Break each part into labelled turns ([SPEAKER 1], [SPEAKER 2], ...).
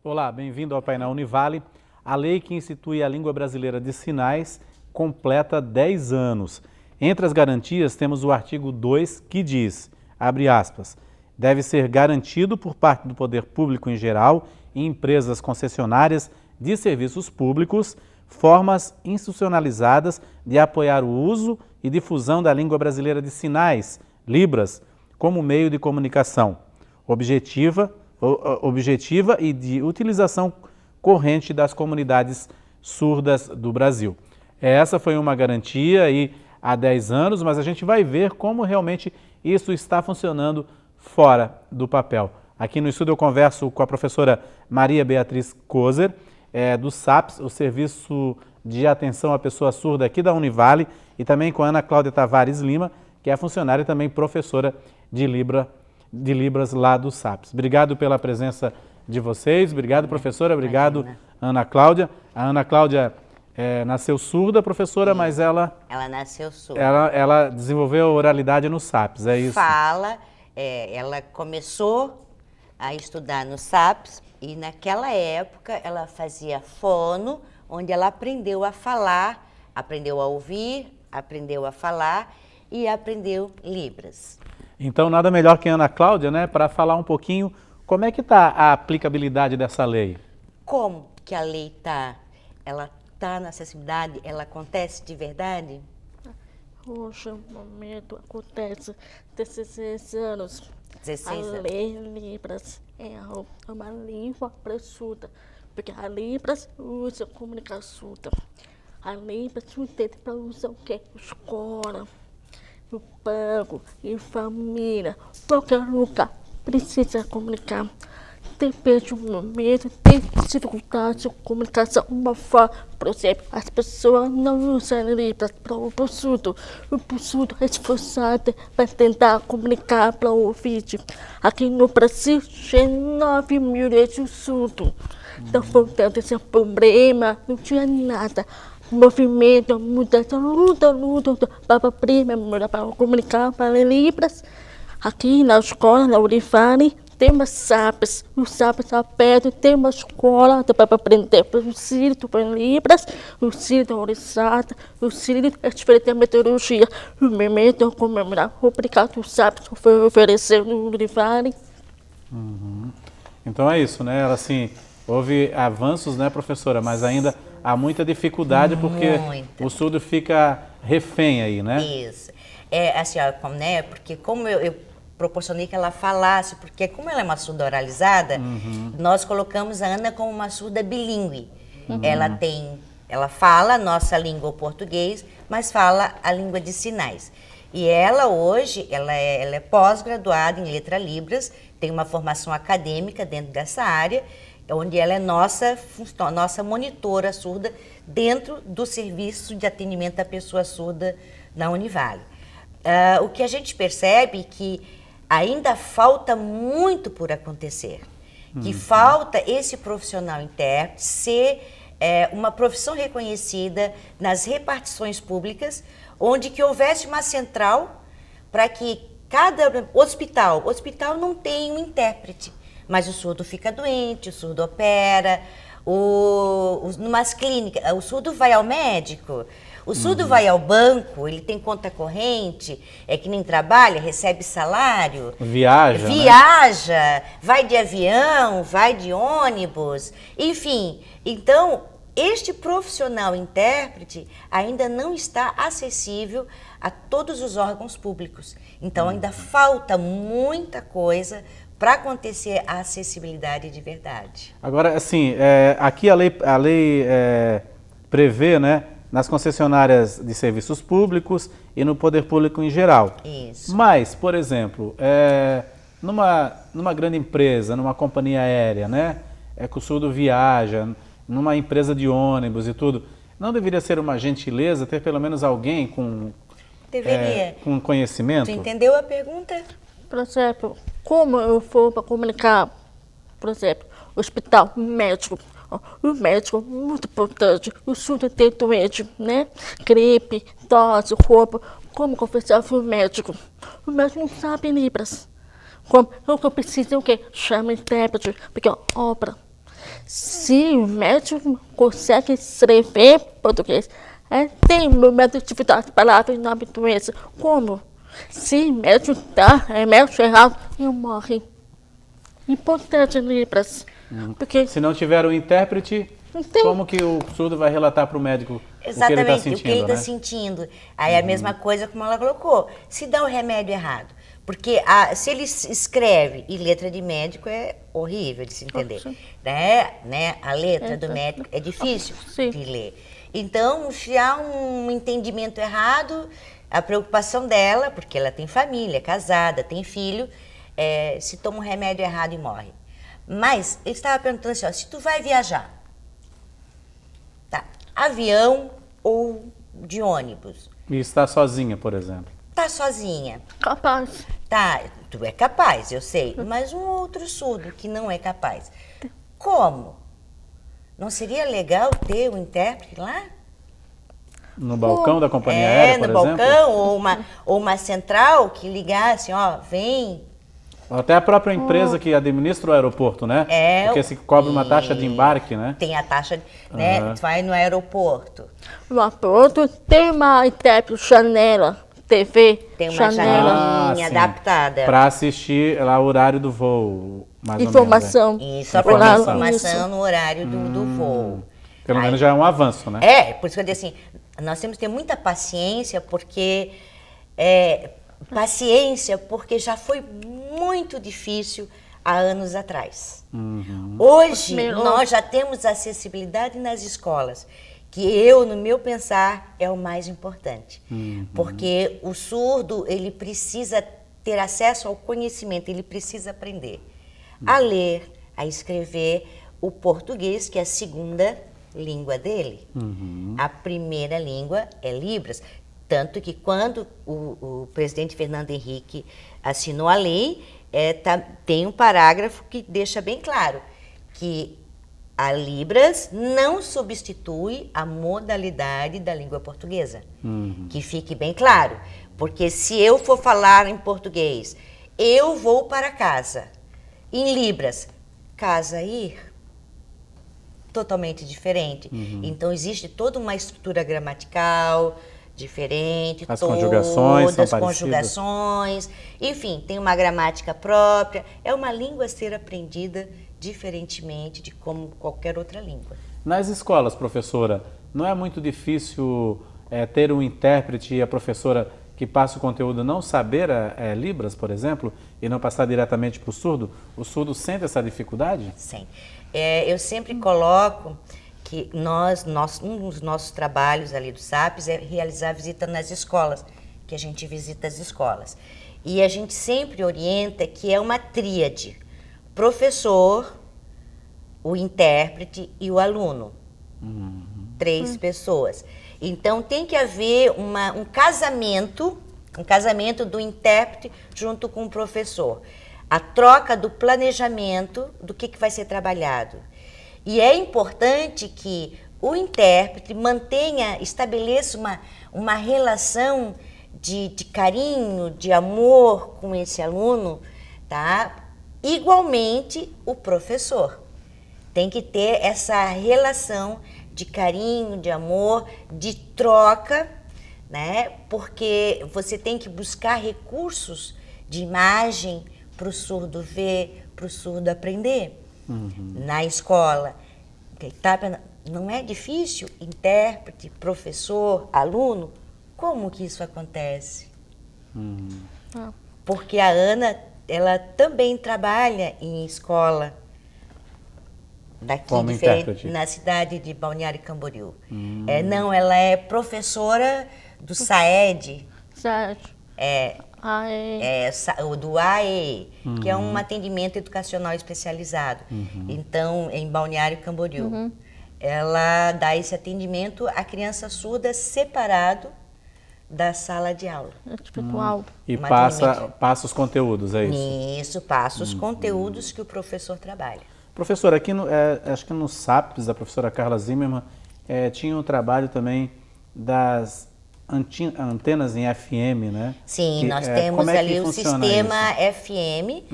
[SPEAKER 1] Olá, bem-vindo ao painel Univale. A lei que institui a língua brasileira de sinais completa 10 anos. Entre as garantias temos o artigo 2 que diz, abre aspas, deve ser garantido por parte do poder público em geral e empresas concessionárias de serviços públicos formas institucionalizadas de apoiar o uso e difusão da língua brasileira de sinais, Libras, como meio de comunicação objetiva e de utilização corrente das comunidades surdas do Brasil. Essa foi uma garantia aí há 10 anos, mas a gente vai ver como realmente isso está funcionando fora do papel. Aqui no estúdio eu converso com a professora Maria Beatriz Kozer, do SAPS, o Serviço de Atenção à Pessoa Surda aqui da Univale, e também com a Ana Cláudia Tavares Lima, que é funcionária e também professora de Libras lá do SAPS. Obrigado pela presença de vocês, obrigado professora, obrigado Ana Cláudia. A Ana Cláudia nasceu surda, professora, mas ela
[SPEAKER 2] nasceu surda.
[SPEAKER 1] Ela desenvolveu a oralidade no SAPS, é isso?
[SPEAKER 2] Ela começou a estudar no SAPS e naquela época ela fazia fono, onde ela aprendeu a falar, aprendeu a ouvir, aprendeu a falar e aprendeu Libras.
[SPEAKER 1] Então, nada melhor que a Ana Cláudia, né, para falar um pouquinho como é que está a aplicabilidade dessa lei.
[SPEAKER 2] Como que a lei está? Ela está na acessibilidade? Ela acontece de verdade?
[SPEAKER 3] Hoje, no momento, acontece 16 anos.
[SPEAKER 2] 16 anos.
[SPEAKER 3] A lei Libras é uma língua para surda, porque a Libras usa comunicação surda. A Libras entende para usar o quê? Escola, no banco, em família, qualquer lugar precisa comunicar. Depende do momento, tem dificuldade de comunicação, uma forma, por exemplo, as pessoas não usam Libras para o surdo é esforçado para tentar comunicar para o ouvinte. Aqui no Brasil, tem 9 milhões de surdos. Então, portanto, esse problema, não tinha nada. Movimento, mudança, luta, para comunicar para Libras. Aqui na escola, na Univale, tem uma SAPS, o SAPS aberto, tem uma escola para aprender o Círio para Libras, o Círio Orizada, o Círio é diferente da metodologia. O momento comemorar, obrigado, o SAPS foi oferecer no Univale.
[SPEAKER 1] Então é isso, né? Assim, houve avanços, né, professora, mas ainda há muita dificuldade porque o surdo fica refém aí, né?
[SPEAKER 2] Isso. Assim, ó, né, porque como eu proporcionei que ela falasse, porque como ela é uma surda oralizada, nós colocamos a Ana como uma surda bilíngue. Ela fala a nossa língua, o português, mas fala a língua de sinais. E ela hoje, ela é pós-graduada em letra Libras, tem uma formação acadêmica dentro dessa área, onde ela é nossa monitora surda dentro do serviço de atendimento à pessoa surda na Univale. O que a gente percebe é que ainda falta muito por acontecer, que falta esse profissional intérprete ser uma profissão reconhecida nas repartições públicas, onde que houvesse uma central para que cada hospital não tem um intérprete, mas o surdo fica doente, o surdo opera, numas clínicas, o surdo vai ao médico, o surdo vai ao banco, ele tem conta corrente, que nem trabalha, recebe salário.
[SPEAKER 1] Viaja,
[SPEAKER 2] né? Vai de avião, vai de ônibus, enfim. Então, este profissional intérprete ainda não está acessível a todos os órgãos públicos. Então, ainda falta muita coisa para acontecer a acessibilidade de verdade.
[SPEAKER 1] Agora, assim, aqui a lei prevê, né, nas concessionárias de serviços públicos e no poder público em geral.
[SPEAKER 2] Isso.
[SPEAKER 1] Mas, por exemplo, numa grande empresa, numa companhia aérea, né, que o surdo viaja, numa empresa de ônibus e tudo, não deveria ser uma gentileza ter pelo menos alguém com conhecimento?
[SPEAKER 2] Tu entendeu a pergunta?
[SPEAKER 3] Por exemplo, como eu for para comunicar, por exemplo, hospital, médico. O médico é muito importante, o surdo tem doente, né? Gripe, tosse, roupa. Como conversar com o médico? O médico não sabe Libras. O que eu preciso é o quê? Chama intérprete, porque obra. Se o médico consegue escrever português, tem o método de atividade, palavra e nome doença. Como? Se o médico dá remédio errado, eu morro. Importante Libras. Porque
[SPEAKER 1] Se não tiver o intérprete,
[SPEAKER 3] tem.
[SPEAKER 1] como que o surdo vai relatar para o médico
[SPEAKER 2] Exatamente,
[SPEAKER 1] o que ele está sentindo, né?
[SPEAKER 2] Aí é a mesma coisa como ela colocou. Se dá o remédio errado. Porque se ele escreve, e letra de médico é horrível de se entender. Né? A letra do médico é difícil de ler. Então, se há um entendimento errado, a preocupação dela, porque ela tem família, é casada, tem filho, se toma um remédio errado e morre. Mas ele estava perguntando assim, ó, se tu vai viajar, tá, avião ou de ônibus?
[SPEAKER 1] E está sozinha, por exemplo.
[SPEAKER 2] Tá sozinha.
[SPEAKER 3] Capaz.
[SPEAKER 2] Tá, tu é capaz, eu sei, mas um outro surdo que não é capaz. Como? Não seria legal ter um intérprete lá?
[SPEAKER 1] No balcão da companhia aérea, por
[SPEAKER 2] no
[SPEAKER 1] exemplo?
[SPEAKER 2] balcão, ou uma central que ligasse, ó, vem.
[SPEAKER 1] Até a própria empresa que administra o aeroporto, né? Porque se cobra uma taxa de embarque, né?
[SPEAKER 2] Tem a taxa, né? Tu vai no aeroporto.
[SPEAKER 3] No aeroporto tem uma intérprete, janela, TV,
[SPEAKER 2] Tem uma janelinha adaptada.
[SPEAKER 1] Para assistir lá o horário do voo, mais
[SPEAKER 3] informação.
[SPEAKER 1] ou menos.
[SPEAKER 2] Isso, só para dar informação no horário do voo.
[SPEAKER 1] Pelo menos já é um avanço, né?
[SPEAKER 2] Por isso que eu disse assim, nós temos que ter muita paciência, porque já foi muito difícil há anos atrás. Hoje, nós já temos acessibilidade nas escolas, que no meu pensar, é o mais importante. Porque o surdo, ele precisa ter acesso ao conhecimento, ele precisa aprender a ler, a escrever o português, que é a segunda língua dele. A primeira língua é Libras. Tanto que quando o presidente Fernando Henrique assinou a lei, tem um parágrafo que deixa bem claro que a Libras não substitui a modalidade da língua portuguesa. Que fique bem claro. Porque se eu for falar em português, eu vou para casa. Em Libras, casa ir, totalmente diferente. Então, existe toda uma estrutura gramatical diferente,
[SPEAKER 1] as conjugações são parecidas.
[SPEAKER 2] Conjugações, enfim, tem uma gramática própria. É uma língua a ser aprendida diferentemente de como qualquer outra língua.
[SPEAKER 1] Nas escolas, professora, não é muito difícil ter um intérprete e a professora que passa o conteúdo não saber Libras, por exemplo, e não passar diretamente para o surdo? O surdo sente essa dificuldade?
[SPEAKER 2] Sim. Eu sempre coloco que um dos nossos trabalhos ali do SAPES é realizar visita nas escolas, que a gente visita as escolas. E a gente sempre orienta que é uma tríade: professor, o intérprete e o aluno. 3 pessoas. Então, tem que haver um casamento do intérprete junto com o professor. A troca do planejamento do que vai ser trabalhado. E é importante que o intérprete estabeleça uma relação de carinho, de amor com esse aluno, tá? Igualmente, o professor tem que ter essa relação de carinho, de amor, de troca, né? Porque você tem que buscar recursos de imagem para o surdo ver, para o surdo aprender. Na escola, não é difícil? Intérprete, professor, aluno, como que isso acontece? Porque a Ana, ela também trabalha em escola, daqui na cidade de Balneário Camboriú. Ela é professora do SAED. Do AE, que é um atendimento educacional especializado. Então, em Balneário Camboriú, ela dá esse atendimento à criança surda separado da sala de aula.
[SPEAKER 1] E passa os conteúdos, é isso?
[SPEAKER 2] Isso, passa os conteúdos que o professor trabalha.
[SPEAKER 1] Professora, aqui acho que no SAPES, da professora Carla Zimmermann, tinha um trabalho também antenas em FM, né?
[SPEAKER 2] Sim, nós
[SPEAKER 1] como
[SPEAKER 2] temos
[SPEAKER 1] é que
[SPEAKER 2] ali o
[SPEAKER 1] funciona
[SPEAKER 2] sistema
[SPEAKER 1] isso?
[SPEAKER 2] FM,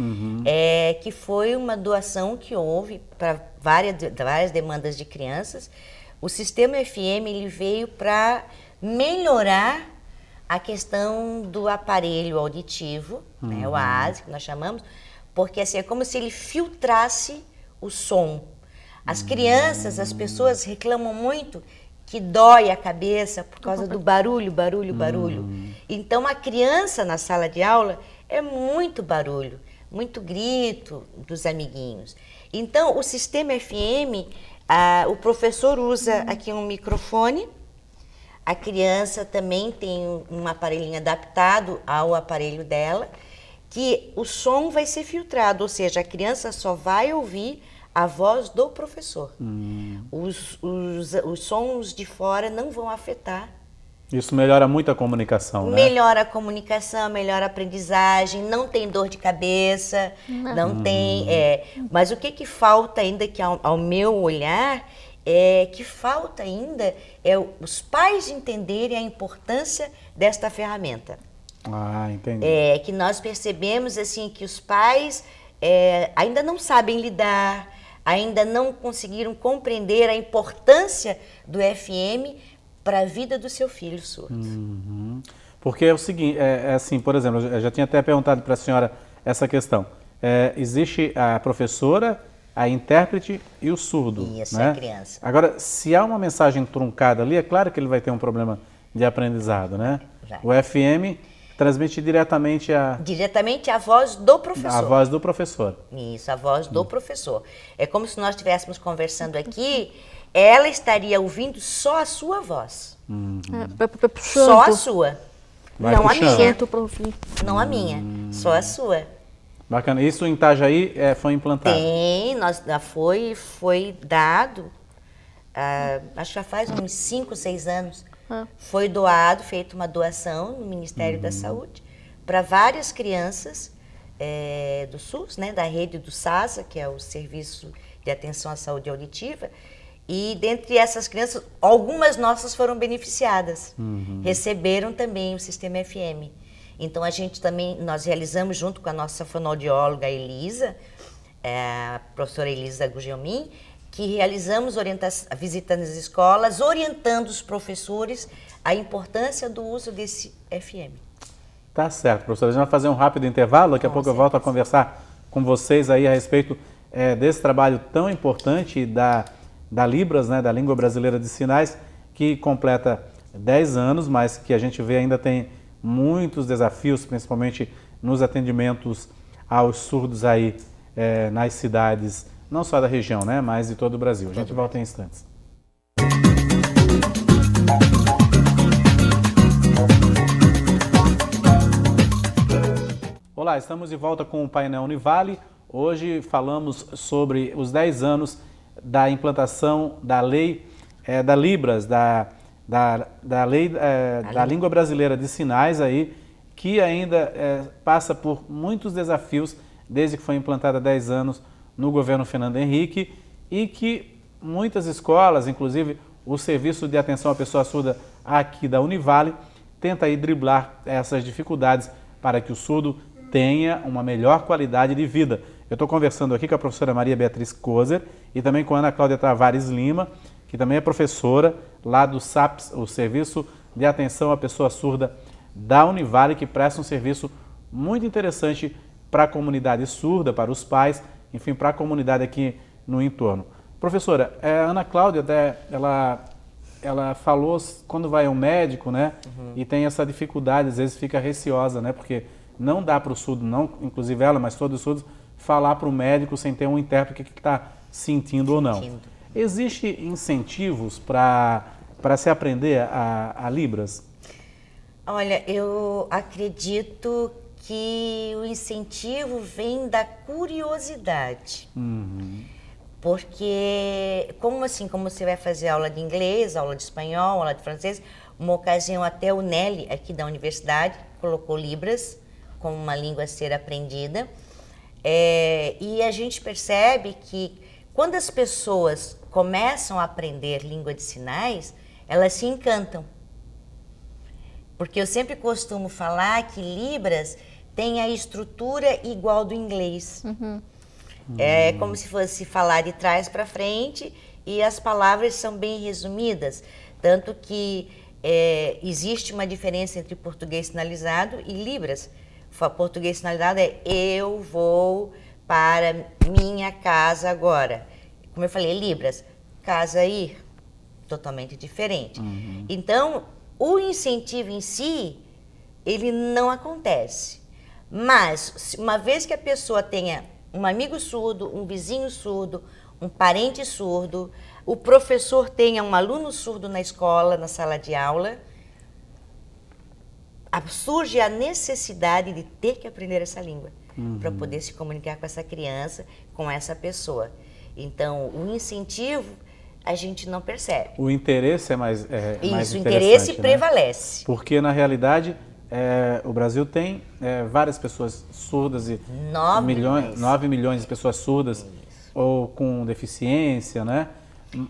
[SPEAKER 2] que foi uma doação que houve para várias demandas de crianças. O sistema FM ele veio para melhorar a questão do aparelho auditivo, né, o AAS, que nós chamamos, porque assim, é como se ele filtrasse o som. As crianças, as pessoas reclamam muito que dói a cabeça por causa do barulho. Então, a criança na sala de aula é muito barulho, muito grito dos amiguinhos. Então, o sistema FM, o professor usa aqui um microfone, a criança também tem um aparelhinho adaptado ao aparelho dela, que o som vai ser filtrado, ou seja, a criança só vai ouvir a voz do professor. Os sons de fora não vão afetar.
[SPEAKER 1] Isso melhora muito a comunicação, né?
[SPEAKER 2] Melhora a comunicação, melhora a aprendizagem, não tem dor de cabeça, não tem... mas o que falta ainda, que ao meu olhar, que falta ainda os pais entenderem a importância desta ferramenta.
[SPEAKER 1] Ah, entendi.
[SPEAKER 2] Que nós percebemos assim, que os pais ainda não sabem lidar, ainda não conseguiram compreender a importância do FM para a vida do seu filho surdo.
[SPEAKER 1] Porque é o seguinte, assim, por exemplo, eu já tinha até perguntado para a senhora essa questão. Existe a professora, a intérprete e o surdo.
[SPEAKER 2] Isso,
[SPEAKER 1] né?
[SPEAKER 2] a criança.
[SPEAKER 1] Agora, se há uma mensagem truncada ali, é claro que ele vai ter um problema de aprendizado, né?
[SPEAKER 2] Vai.
[SPEAKER 1] O FM transmite diretamente
[SPEAKER 2] a voz do professor.
[SPEAKER 1] A voz do professor.
[SPEAKER 2] Isso, a voz do professor. É como se nós estivéssemos conversando aqui, ela estaria ouvindo só a sua voz. Só a sua.
[SPEAKER 1] Vai
[SPEAKER 2] não
[SPEAKER 1] puxando.
[SPEAKER 2] a minha. Não a minha, só a sua.
[SPEAKER 1] Bacana. Isso em Itajaí foi implantado?
[SPEAKER 2] Tem, foi dado, acho que já faz uns 5, 6 anos. Foi doado, feita uma doação no Ministério da Saúde para várias crianças do SUS, né, da rede do SASA, que é o Serviço de Atenção à Saúde Auditiva, e dentre essas crianças, algumas nossas foram beneficiadas, receberam também o sistema FM. Então nós realizamos junto com a nossa fonoaudióloga Elisa, a professora Elisa Gugelmin, que realizamos visitando as escolas, orientando os professores a importância do uso desse FM.
[SPEAKER 1] Tá certo, professora. A gente vai fazer um rápido intervalo, daqui a pouco eu volto a conversar com vocês aí a respeito desse trabalho tão importante da Libras, né, da Língua Brasileira de Sinais, que completa 10 anos, mas que a gente vê ainda tem muitos desafios, principalmente nos atendimentos aos surdos aí nas cidades, não só da região, né, mas de todo o Brasil. A gente volta em instantes. Olá, estamos de volta com o painel Univale. Hoje falamos sobre os 10 anos da implantação da lei da Libras, da lei da Língua Brasileira de Sinais, aí, que ainda passa por muitos desafios desde que foi implantada há 10 anos no governo Fernando Henrique, e que muitas escolas, inclusive o Serviço de Atenção à Pessoa Surda aqui da Univale, tenta aí driblar essas dificuldades para que o surdo tenha uma melhor qualidade de vida. Eu estou conversando aqui com a professora Maria Beatriz Kozer e também com a Ana Cláudia Tavares Lima, que também é professora lá do SAPS, o Serviço de Atenção à Pessoa Surda da Univale, que presta um serviço muito interessante para a comunidade surda, para os pais, enfim, para a comunidade aqui no entorno. Professora, a Ana Cláudia, ela falou quando vai ao médico, né, e tem essa dificuldade, às vezes fica receosa, né, porque não dá para o surdo, não, inclusive ela, mas todos os surdos, falar para o médico sem ter um intérprete o que está sentindo ou não. Existem incentivos para se aprender a Libras?
[SPEAKER 2] Olha, eu acredito que o incentivo vem da curiosidade. Porque, como você vai fazer aula de inglês, aula de espanhol, aula de francês, uma ocasião até o Nelly, aqui da universidade, colocou Libras como uma língua a ser aprendida. E a gente percebe que quando as pessoas começam a aprender língua de sinais, elas se encantam. Porque eu sempre costumo falar que Libras tem a estrutura igual do inglês. É como se fosse falar de trás para frente e as palavras são bem resumidas. Tanto que existe uma diferença entre português sinalizado e Libras. Português sinalizado é eu vou para minha casa agora. Como eu falei, Libras, casa ir, totalmente diferente. Então, o incentivo em si, ele não acontece. Mas, uma vez que a pessoa tenha um amigo surdo, um vizinho surdo, um parente surdo, o professor tenha um aluno surdo na escola, na sala de aula, surge a necessidade de ter que aprender essa língua para poder se comunicar com essa criança, com essa pessoa. Então, o incentivo a gente não percebe.
[SPEAKER 1] O interesse é mais
[SPEAKER 2] Isso, o interesse
[SPEAKER 1] né?
[SPEAKER 2] prevalece.
[SPEAKER 1] Porque, na realidade, o Brasil tem várias pessoas surdas e 9 milhões de pessoas surdas ou com deficiência, né?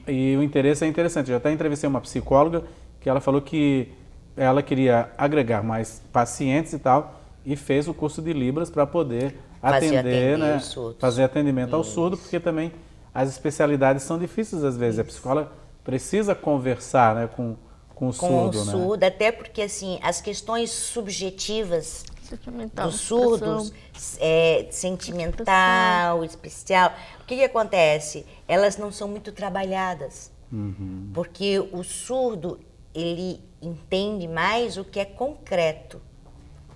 [SPEAKER 1] E o interesse é interessante. Eu já até entrevistei uma psicóloga que ela falou que ela queria agregar mais pacientes e tal e fez o curso de Libras para poder atender, né? Fazer atendimento ao surdo, porque também as especialidades são difíceis às vezes. A psicóloga precisa conversar, né, com o surdo,
[SPEAKER 2] o surdo,
[SPEAKER 1] né?
[SPEAKER 2] Até porque assim, as questões subjetivas
[SPEAKER 3] Sentimental,
[SPEAKER 2] dos surdos, sentimental, especial, o que acontece? Elas não são muito trabalhadas, porque o surdo, ele entende mais o que é concreto,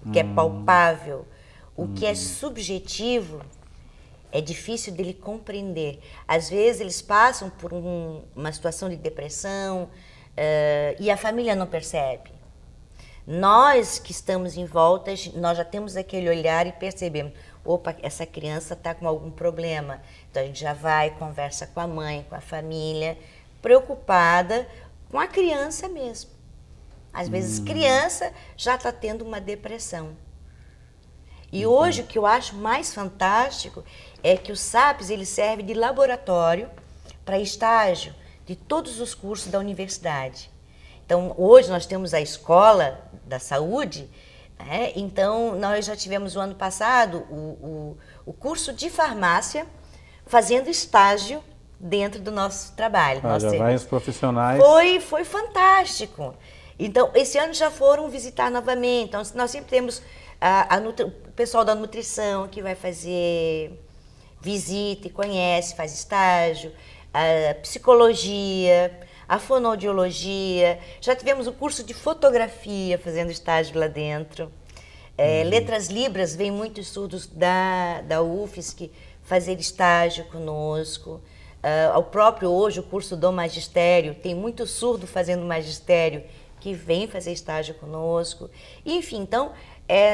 [SPEAKER 2] o que é palpável, o que é subjetivo, é difícil dele compreender. Às vezes eles passam por uma situação de depressão e a família não percebe. Nós que estamos em volta, nós já temos aquele olhar e percebemos, opa, essa criança está com algum problema. Então a gente já vai, conversa com a mãe, com a família, preocupada com a criança mesmo. Às vezes criança já está tendo uma depressão. E hoje o que eu acho mais fantástico é que o SAPS ele serve de laboratório para estágio de todos os cursos da universidade. Então, hoje nós temos a Escola da Saúde, né? Então nós já tivemos o ano passado o curso de farmácia fazendo estágio dentro do nosso trabalho.
[SPEAKER 1] Já vai os profissionais.
[SPEAKER 2] Foi fantástico. Então, esse ano já foram visitar novamente. Então, nós sempre temos o pessoal da nutrição que vai fazer visita e conhece, faz estágio, a psicologia, a fonoaudiologia. Já tivemos o curso de fotografia fazendo estágio lá dentro. Letras Libras, vem muitos surdos da UFSC fazer estágio conosco. Ao próprio hoje, o curso do magistério, tem muito surdo fazendo magistério que vem fazer estágio conosco. Enfim, então,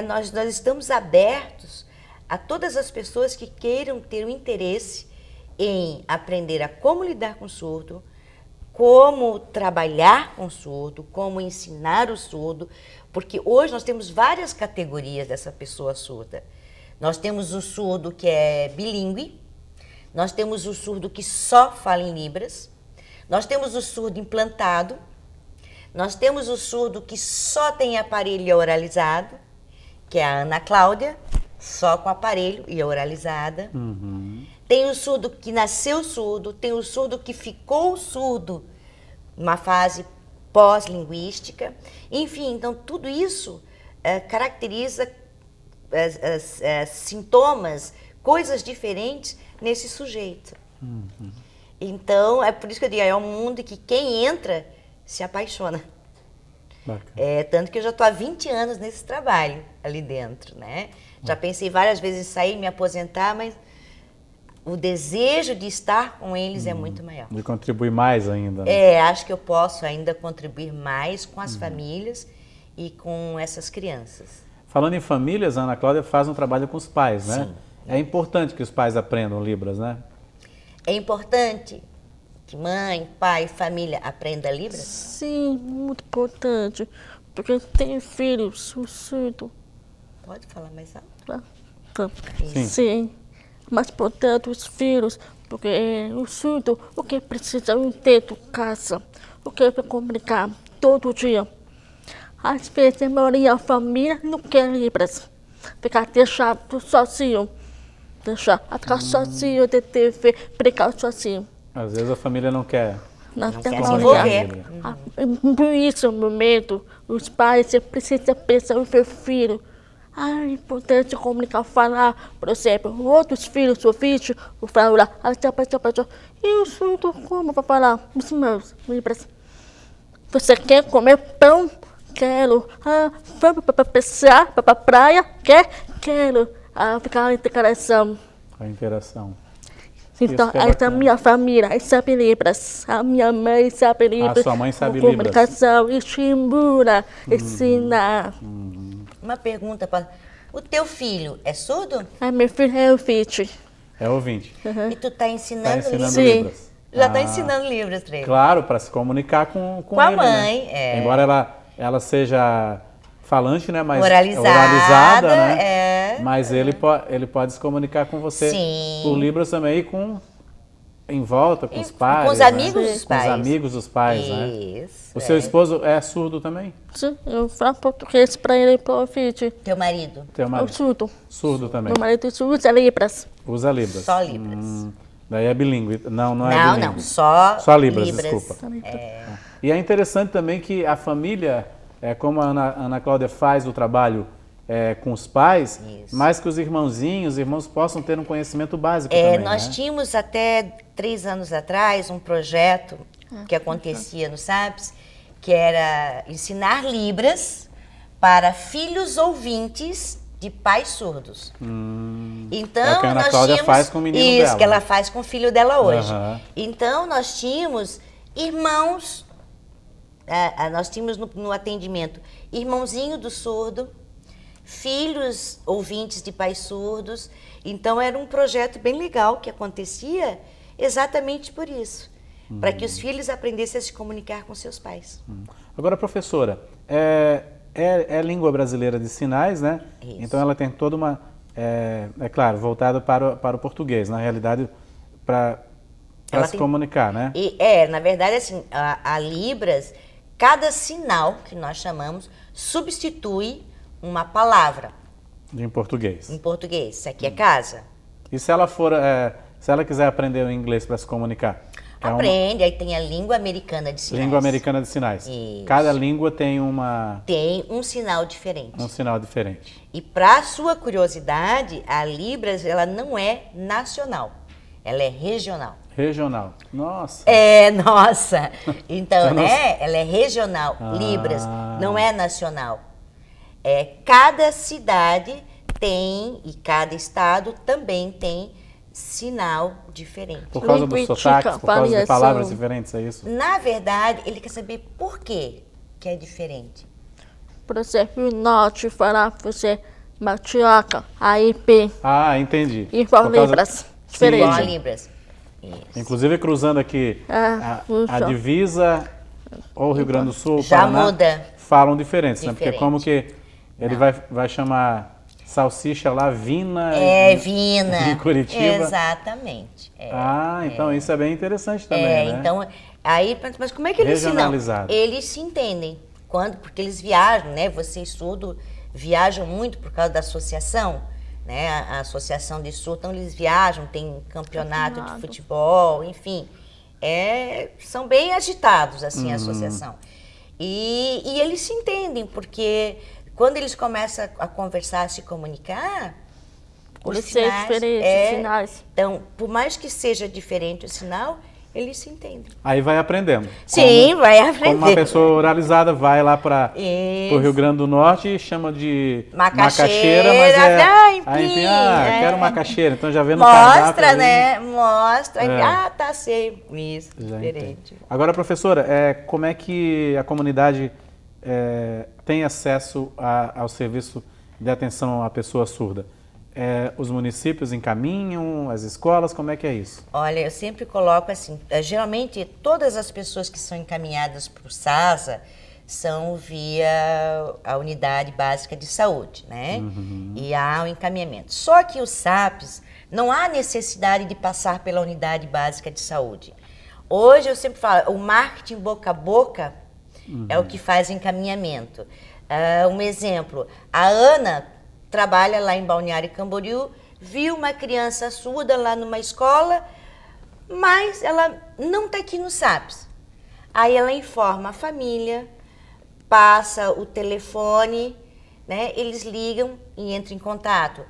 [SPEAKER 2] nós estamos abertos a todas as pessoas que queiram ter o interesse em aprender a como lidar com o surdo, como trabalhar com o surdo, como ensinar o surdo, porque hoje nós temos várias categorias dessa pessoa surda. Nós temos o surdo que é bilíngue, nós temos o surdo que só fala em Libras, nós temos o surdo implantado, nós temos o surdo que só tem aparelho oralizado, que é a Ana Cláudia, só com aparelho e oralizada. Tem o surdo que nasceu surdo, tem o surdo que ficou surdo, uma fase pós-linguística. Enfim, então tudo isso caracteriza sintomas, coisas diferentes nesse sujeito. Então, é por isso que eu digo, é um mundo que quem entra se apaixona. Tanto que eu já estou há 20 anos nesse trabalho ali dentro, né? Já pensei várias vezes em sair, me aposentar, mas o desejo de estar com eles é muito maior.
[SPEAKER 1] De contribuir mais ainda, né?
[SPEAKER 2] Acho que eu posso ainda contribuir mais com as famílias e com essas crianças.
[SPEAKER 1] Falando em famílias, a Ana Cláudia faz um trabalho com os pais, né?
[SPEAKER 2] Sim.
[SPEAKER 1] É importante que os pais aprendam Libras, né?
[SPEAKER 2] É importante que mãe, pai, família aprenda Libras?
[SPEAKER 3] Sim, muito importante. Porque tem filhos surdos.
[SPEAKER 2] Pode falar mais alto?
[SPEAKER 3] Sim. Mas, portanto, os filhos, porque o surdo, o que precisa é um teto, casa, o que é para comunicar todo dia. Às vezes a maioria da família não quer Libras. Ficar deixado sozinho. Ficar sozinho, de TV, brincar sozinho.
[SPEAKER 1] Às vezes a família não quer.
[SPEAKER 3] Não
[SPEAKER 2] quer se
[SPEAKER 1] comunicar.
[SPEAKER 2] envolver.
[SPEAKER 3] Por isso, no momento, os pais precisam pensar no seu filho. É importante comunicar, falar, por exemplo, outros filhos ouvintes, vou falar lá, e o surdo como para falar? Os meus Libras. Você quer comer pão? Quero. Vamos para passear, para a praia? Quero. Ficar em interação.
[SPEAKER 1] A interação.
[SPEAKER 3] Então,
[SPEAKER 1] Isso que é
[SPEAKER 3] essa
[SPEAKER 1] bacana.
[SPEAKER 3] minha família sabe Libras. A minha mãe sabe Libras.
[SPEAKER 1] A sua mãe sabe
[SPEAKER 3] comunicação, estimula, ensina.
[SPEAKER 2] Uma pergunta para o teu filho é surdo?
[SPEAKER 3] Meu filho é o Vite.
[SPEAKER 1] É ouvinte.
[SPEAKER 2] E tu tá ensinando,
[SPEAKER 1] Está ensinando
[SPEAKER 3] Sim.
[SPEAKER 1] Libras.
[SPEAKER 2] Já tá ensinando Libras para ele.
[SPEAKER 1] Claro, para se comunicar com
[SPEAKER 2] a
[SPEAKER 1] ele,
[SPEAKER 2] mãe,
[SPEAKER 1] né? Embora ela seja falante, né? Mas
[SPEAKER 2] Oralizada,
[SPEAKER 1] né? Mas ele pode se comunicar com você
[SPEAKER 2] Sim.
[SPEAKER 1] por Libras também e em volta, com os pais.
[SPEAKER 2] Com os
[SPEAKER 1] né?
[SPEAKER 2] amigos dos pais.
[SPEAKER 1] Com os amigos dos pais, né?
[SPEAKER 2] Isso.
[SPEAKER 1] O seu esposo é surdo também?
[SPEAKER 3] Sim, eu falo português para ele, para o Vite.
[SPEAKER 2] Teu marido?
[SPEAKER 1] Teu
[SPEAKER 3] Eu
[SPEAKER 1] marido?
[SPEAKER 3] surdo.
[SPEAKER 1] Surdo também.
[SPEAKER 3] Meu marido usa Libras.
[SPEAKER 1] Usa Libras.
[SPEAKER 2] Só Libras.
[SPEAKER 1] Daí é bilíngue. Não é
[SPEAKER 2] Não,
[SPEAKER 1] bilíngue.
[SPEAKER 2] não, só
[SPEAKER 1] Libras, desculpa. E é interessante também que a família, como a Ana Cláudia faz o trabalho com os pais,
[SPEAKER 2] Isso.
[SPEAKER 1] mas que os irmãos possam ter um conhecimento básico também,
[SPEAKER 2] Nós
[SPEAKER 1] né?
[SPEAKER 2] tínhamos até 3 anos atrás um projeto que acontecia no SAPS, que era ensinar Libras para filhos ouvintes de pais surdos. Então,
[SPEAKER 1] É o que a Ana
[SPEAKER 2] nós
[SPEAKER 1] Cláudia
[SPEAKER 2] tínhamos
[SPEAKER 1] faz com o menino
[SPEAKER 2] isso
[SPEAKER 1] dela,
[SPEAKER 2] que ela
[SPEAKER 1] né?
[SPEAKER 2] faz com o filho dela hoje.
[SPEAKER 1] Aham.
[SPEAKER 2] Então, nós tínhamos irmãos, nós tínhamos no atendimento irmãozinho do surdo, filhos ouvintes de pais surdos. Então, era um projeto bem legal que acontecia exatamente por isso, para que os filhos aprendessem a se comunicar com seus pais.
[SPEAKER 1] Agora, professora, é língua brasileira de sinais, né?
[SPEAKER 2] Isso.
[SPEAKER 1] Então ela tem toda uma, claro, voltada para o português, na realidade, para
[SPEAKER 2] Ela
[SPEAKER 1] se
[SPEAKER 2] tem-
[SPEAKER 1] comunicar, né?
[SPEAKER 2] E na verdade, assim, a Libras, cada sinal que nós chamamos substitui uma palavra
[SPEAKER 1] Em português.
[SPEAKER 2] em português. Isso aqui é casa.
[SPEAKER 1] E se ela se ela quiser aprender o inglês para se comunicar? É uma
[SPEAKER 2] Aprende, aí tem a língua americana de sinais.
[SPEAKER 1] língua americana de sinais.
[SPEAKER 2] Isso.
[SPEAKER 1] Cada língua tem
[SPEAKER 2] Tem um sinal diferente.
[SPEAKER 1] um sinal diferente.
[SPEAKER 2] E para sua curiosidade, a Libras ela não é nacional, ela é regional.
[SPEAKER 1] Regional. Nossa.
[SPEAKER 2] Nossa. Então,
[SPEAKER 1] Eu não
[SPEAKER 2] né? Ela é regional,
[SPEAKER 1] Ah.
[SPEAKER 2] Libras, não é nacional. Cada cidade tem e cada estado também tem sinal diferente.
[SPEAKER 1] Por causa dos
[SPEAKER 3] Linguística,
[SPEAKER 1] sotaques, por causa de
[SPEAKER 3] variação.
[SPEAKER 1] palavras diferentes, é isso?
[SPEAKER 2] Na verdade, ele quer saber por quê que é diferente.
[SPEAKER 3] Por exemplo, o norte falar você matioca, AIP,
[SPEAKER 1] Ah, entendi.
[SPEAKER 3] igual
[SPEAKER 1] Por causa-
[SPEAKER 3] Libras.
[SPEAKER 1] Sim.
[SPEAKER 3] Diferente.
[SPEAKER 2] Igual a Libras. Isso.
[SPEAKER 1] Inclusive, cruzando aqui a
[SPEAKER 3] puxa.
[SPEAKER 1] divisa, ou Rio Grande do Sul, ou
[SPEAKER 2] Já
[SPEAKER 1] Paraná,
[SPEAKER 2] muda.
[SPEAKER 1] falam diferentes, né? Porque
[SPEAKER 2] Diferente.
[SPEAKER 1] como que ele vai chamar salsicha lá, vina
[SPEAKER 2] Vina.
[SPEAKER 1] em Curitiba.
[SPEAKER 2] Exatamente.
[SPEAKER 1] Então isso é bem interessante também, né?
[SPEAKER 2] Então, aí, mas como é que eles ensinam?
[SPEAKER 1] Regionalizado.
[SPEAKER 2] Eles se entendem. Porque eles viajam, né? Vocês surdo viajam muito por causa da associação, né? A associação de surdo, então eles viajam, tem campeonato de futebol, enfim. São bem agitados, assim, a associação. E eles se entendem, porque quando eles começam a conversar, a se comunicar,
[SPEAKER 3] Por
[SPEAKER 2] os
[SPEAKER 3] ser
[SPEAKER 2] sinais,
[SPEAKER 3] diferente, sinais.
[SPEAKER 2] Então, por mais que seja diferente o sinal, eles se entendem.
[SPEAKER 1] Aí vai aprendendo.
[SPEAKER 2] Sim, vai aprender.
[SPEAKER 1] Como uma pessoa oralizada vai lá para
[SPEAKER 2] Isso.
[SPEAKER 1] o Rio Grande do Norte e chama de
[SPEAKER 2] Macaxeira,
[SPEAKER 1] mas
[SPEAKER 2] aipim,
[SPEAKER 1] quero macaxeira, então já vê no cardápio
[SPEAKER 2] Mostra,
[SPEAKER 1] ali.
[SPEAKER 2] né? Mostra.
[SPEAKER 1] É.
[SPEAKER 2] Tá, sei. Isso,
[SPEAKER 1] Já
[SPEAKER 2] diferente.
[SPEAKER 1] entendo. Agora, professora, como é que a comunidade tem acesso ao serviço de atenção à pessoa surda? Os municípios encaminham, as escolas, como é que é isso?
[SPEAKER 2] Olha, eu sempre coloco assim, geralmente todas as pessoas que são encaminhadas para o SASA são via a unidade básica de saúde, né? E há o encaminhamento. Só que o SAPS, não há necessidade de passar pela unidade básica de saúde. Hoje eu sempre falo, o marketing boca a boca é o que faz encaminhamento. Um exemplo, a Ana trabalha lá em Balneário Camboriú, viu uma criança surda lá numa escola, mas ela não está aqui no SAPS. Aí ela informa a família, passa o telefone, né? Eles ligam e entram em contato.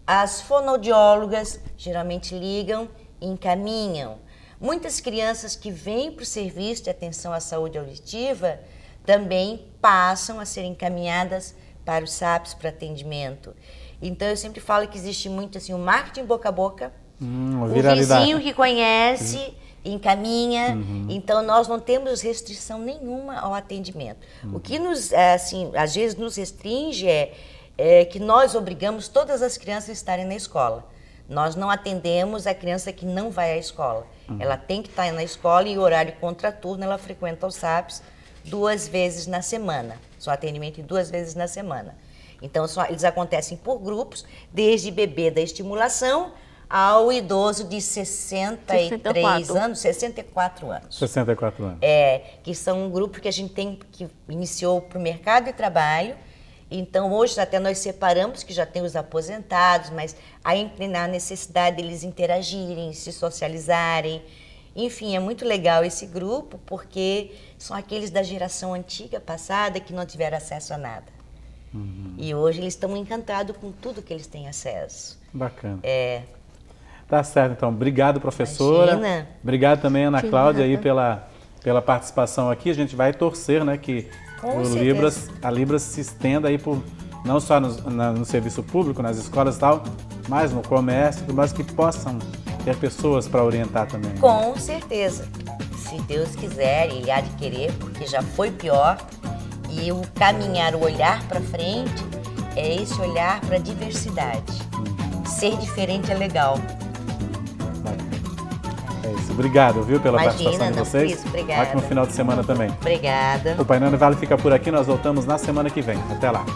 [SPEAKER 2] As fonoaudiólogas geralmente ligam e encaminham. Muitas crianças que vêm para o serviço de atenção à saúde auditiva também passam a ser encaminhadas para o SAPS para atendimento. Então eu sempre falo que existe muito assim, o marketing boca a boca, o vizinho que conhece, encaminha. Então nós não temos restrição nenhuma ao atendimento. O que nos, assim, às vezes nos restringe é que nós obrigamos todas as crianças a estarem na escola. Nós não atendemos a criança que não vai à escola. Ela tem que estar na escola e horário contraturno ela frequenta o SAPS 2 vezes na semana. Só atendimento 2 vezes na semana. Então eles acontecem por grupos, desde bebê da estimulação ao idoso de 63 anos, 64 anos.
[SPEAKER 1] 64 anos.
[SPEAKER 2] Que são um grupo que a gente tem, que iniciou para o mercado de trabalho. Então, hoje até nós separamos, que já tem os aposentados, mas aí a necessidade deles interagirem, se socializarem. Enfim, é muito legal esse grupo, porque são aqueles da geração antiga, passada, que não tiveram acesso a nada. E hoje eles estão encantados com tudo que eles têm acesso.
[SPEAKER 1] Bacana. Tá certo, então. Obrigado, professora.
[SPEAKER 2] Imagina.
[SPEAKER 1] Obrigado também, Ana Cláudia, aí pela participação aqui. A gente vai torcer, né, que a Libras se estenda aí não só no serviço público, nas escolas e tal, mas no comércio, mas que possam ter pessoas para orientar também.
[SPEAKER 2] Com certeza. Se Deus quiser, Ele há de querer, porque já foi pior. E o caminhar, o olhar para frente, é esse olhar para a diversidade. Ser diferente é legal.
[SPEAKER 1] É isso. Obrigado, viu, pela participação de vocês.
[SPEAKER 2] Isso, obrigada.
[SPEAKER 1] Ótimo final de semana também.
[SPEAKER 2] Obrigada.
[SPEAKER 1] O Painel Univale fica por aqui, nós voltamos na semana que vem. Até lá.